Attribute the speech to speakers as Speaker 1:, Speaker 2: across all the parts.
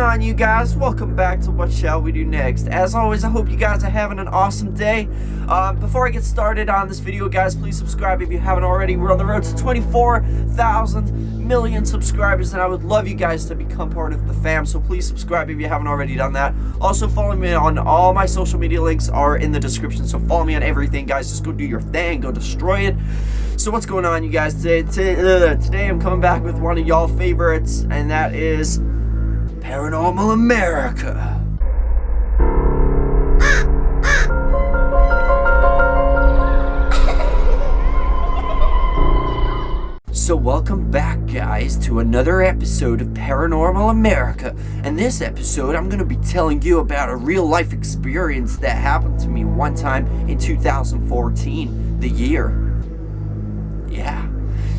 Speaker 1: on, you guys? Welcome back to What Shall We Do Next. As always, I hope you guys are having an awesome day. Before I get started on this video, guys, please subscribe if you haven't already. We're on the road to 24,000 million subscribers, and I would love you guys to become part of the fam, so please subscribe if you haven't already done that. Also, follow me on all my social media. Links are in the description, so follow me on everything, guys. Just go do your thing, go destroy it. So what's going on, you guys? Today I'm coming back with one of y'all favorites, and that is Paranormal America. So welcome back, guys, to another episode of Paranormal America. And this episode, I'm going to be telling you about a real-life experience that happened to me one time in 2014, the year. Yeah.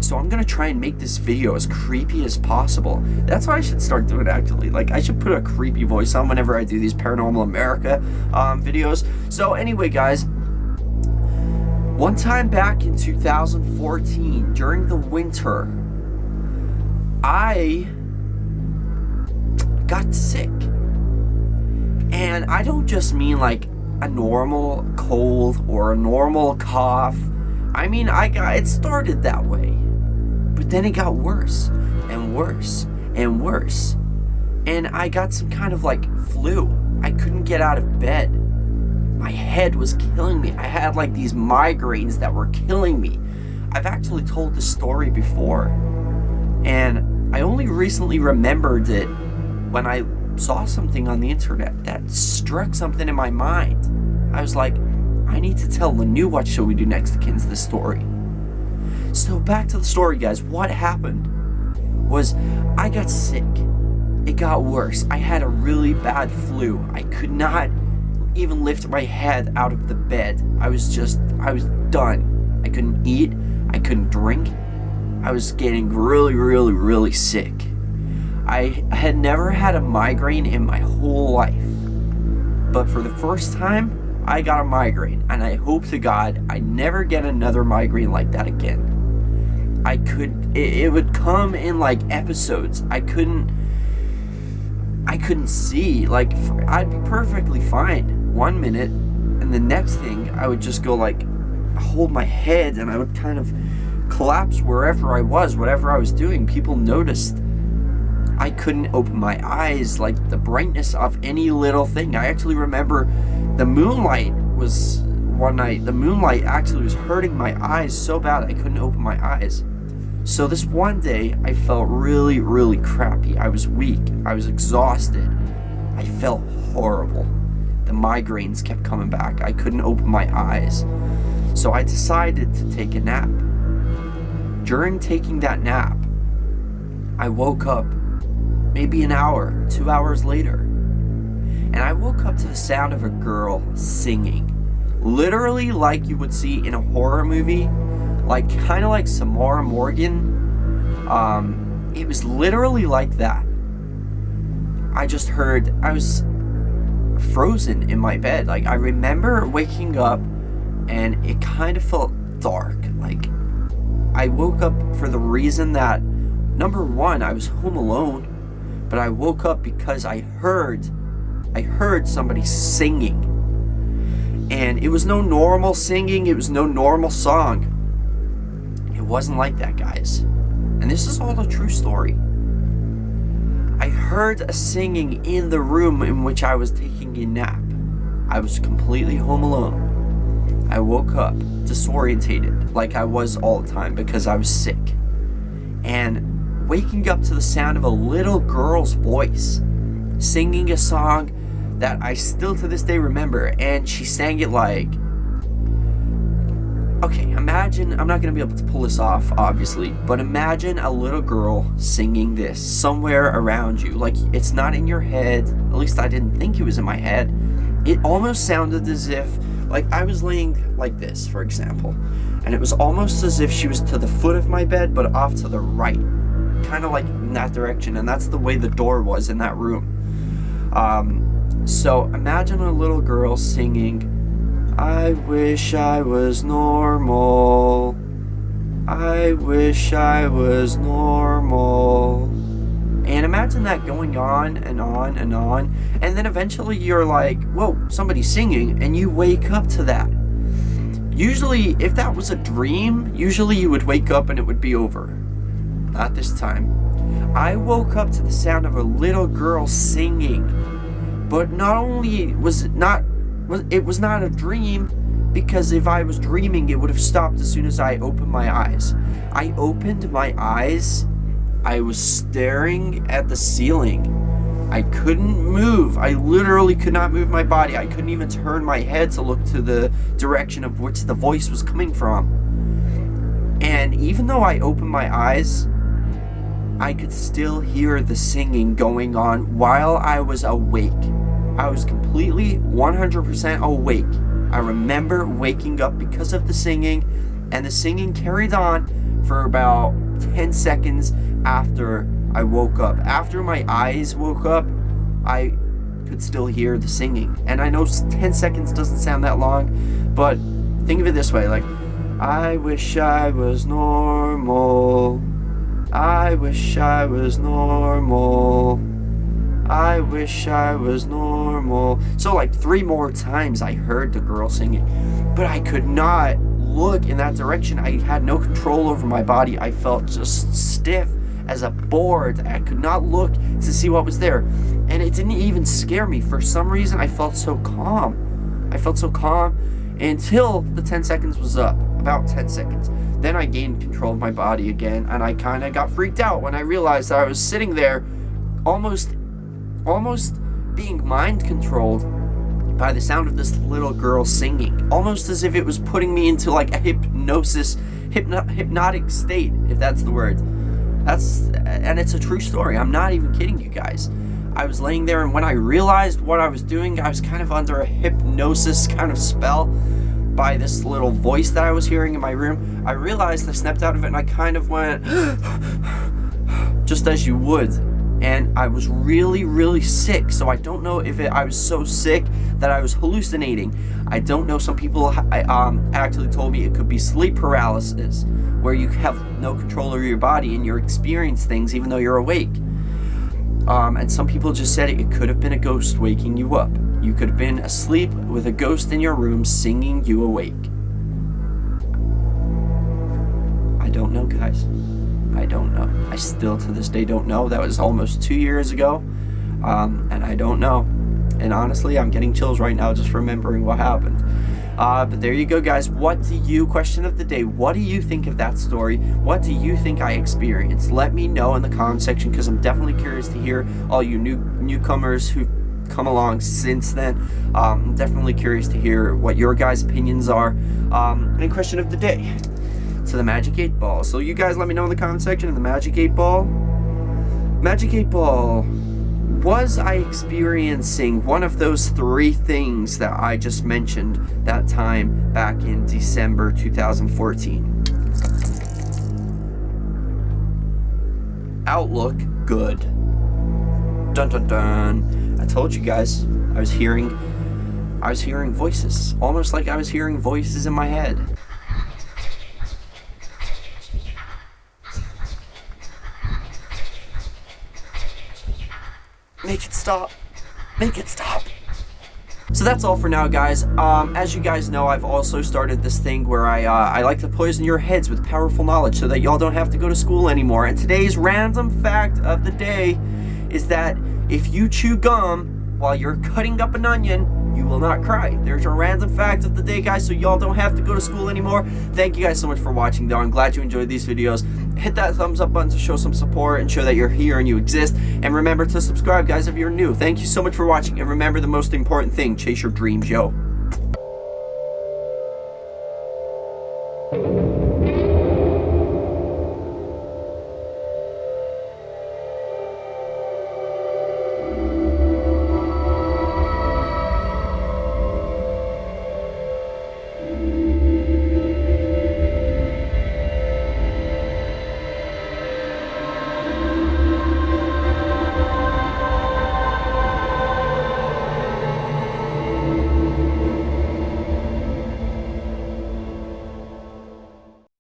Speaker 1: So I'm going to try and make this video as creepy as possible. That's what I should start doing, actually. Like, I should put a creepy voice on whenever I do these Paranormal America videos. So anyway, guys, one time back in 2014, during the winter, I got sick. And I don't just mean like a normal cold or a normal cough. I mean, it started that way. But then it got worse and worse and worse. And I got some kind of like flu. I couldn't get out of bed. My head was killing me. I had like these migraines that were killing me. I've actually told this story before. And I only recently remembered it when I saw something on the internet that struck something in my mind. I was like, I need to tell the new What Shall We Do Next kids this story. So back to the story, guys. What happened was I got sick. It got worse. I had a really bad flu. I could not even lift my head out of the bed. I was done. I couldn't eat. I couldn't drink. I was getting really sick. I had never had a migraine in my whole life. But for the first time, I got a migraine, and I hope to God I never get another migraine like that again. It would come in like episodes. I couldn't see. Like, I'd be perfectly fine 1 minute, and the next thing I would just go like hold my head, and I would kind of collapse wherever I was, whatever I was doing. People noticed. I couldn't open my eyes, like the brightness of any little thing. I actually remember the moonlight was one night. The moonlight actually was hurting my eyes so bad I couldn't open my eyes. So this one day, I felt really crappy. I was weak. I was exhausted. I felt horrible. The migraines kept coming back. I couldn't open my eyes. So I decided to take a nap. During taking that nap, I woke up maybe an hour, 2 hours later. And I woke up to the sound of a girl singing. Literally like you would see in a horror movie. Like, kind of like Samara Morgan. It was literally like that. I was frozen in my bed. Like, I remember waking up and it kind of felt dark. Like, I woke up for the reason that, number one, I was home alone. But I woke up because I heard somebody singing. And it was no normal singing. It was no normal song. It wasn't like that, guys. And this is all a true story. I heard a singing in the room in which I was taking a nap. I was completely home alone. I woke up disorientated like I was all the time because I was sick. And waking up to the sound of a little girl's voice singing a song that I still to this day remember, and she sang it like, okay, imagine, I'm not going to be able to pull this off, obviously, but imagine a little girl singing this somewhere around you. Like, it's not in your head, at least I didn't think it was in my head. It almost sounded as if, like, I was laying like this, for example, and it was almost as if she was to the foot of my bed, but off to the right. Kind of like in that direction, and that's the way the door was in that room. So imagine a little girl singing, I wish I was normal, I wish I was normal. And imagine that going on and on and on, and then eventually you're like, whoa, somebody's singing, and you wake up to that. Usually, if that was a dream, usually you would wake up and it would be over. Not this time. I woke up to the sound of a little girl singing. But not only was it not a dream, because if I was dreaming, it would have stopped as soon as I opened my eyes. I opened my eyes, I was staring at the ceiling. I couldn't move. I literally could not move my body. I couldn't even turn my head to look to the direction of which the voice was coming from. And even though I opened my eyes, I could still hear the singing going on while I was awake. I was completely 100% awake. I remember waking up because of the singing, and the singing carried on for about 10 seconds after I woke up. After my eyes woke up, I could still hear the singing. And I know 10 seconds doesn't sound that long, but think of it this way, like, I wish I was normal. I wish I was normal. I wish I was normal. So like 3 more times I heard the girl singing, but I could not look in that direction. I had no control over my body. I felt just stiff as a board. I could not look to see what was there, and it didn't even scare me. For some reason, I felt so calm. I felt so calm until the 10 seconds was up, about 10 seconds. Then I gained control of my body again, and I kind of got freaked out when I realized that I was sitting there almost being mind controlled by the sound of this little girl singing, almost as if it was putting me into like a hypnotic state, if that's the word. And it's a true story. I'm not even kidding you guys. I was laying there, and when I realized what I was doing, I was kind of under a hypnosis kind of spell by this little voice that I was hearing in my room. I realized, I snapped out of it, and I kind of went just as you would. And I was really, really sick. So I don't know if I was so sick that I was hallucinating. I don't know. Some people actually told me it could be sleep paralysis, where you have no control over your body and you experience things even though you're awake. And some people just said it could have been a ghost waking you up. You could have been asleep with a ghost in your room singing you awake. I don't know, guys. I don't know. I still to this day don't know. That was almost 2 years ago. And I don't know. And honestly, I'm getting chills right now just remembering what happened. But there you go, guys. Question of the day, what do you think of that story? What do you think I experienced? Let me know in the comment section, because I'm definitely curious to hear all you newcomers who've come along since then. I'm definitely curious to hear what your guys' opinions are. And question of the day, to the Magic 8 Ball. So you guys let me know in the comment section. In the Magic 8 Ball, was I experiencing one of those 3 things that I just mentioned that time back in December 2014? Outlook, good. Dun dun dun. I told you guys, I was hearing voices, almost like I was hearing voices in my head. Make it stop. Make it stop. So that's all for now, guys. As you guys know, I've also started this thing where I like to poison your heads with powerful knowledge so that y'all don't have to go to school anymore. And today's random fact of the day is that if you chew gum while you're cutting up an onion, you will not cry. There's your random fact of the day, guys, so y'all don't have to go to school anymore. Thank you guys so much for watching, though. I'm glad you enjoyed these videos. Hit that thumbs up button to show some support and show that you're here and you exist. And remember to subscribe, guys, if you're new. Thank you so much for watching. And remember the most important thing, chase your dreams, yo.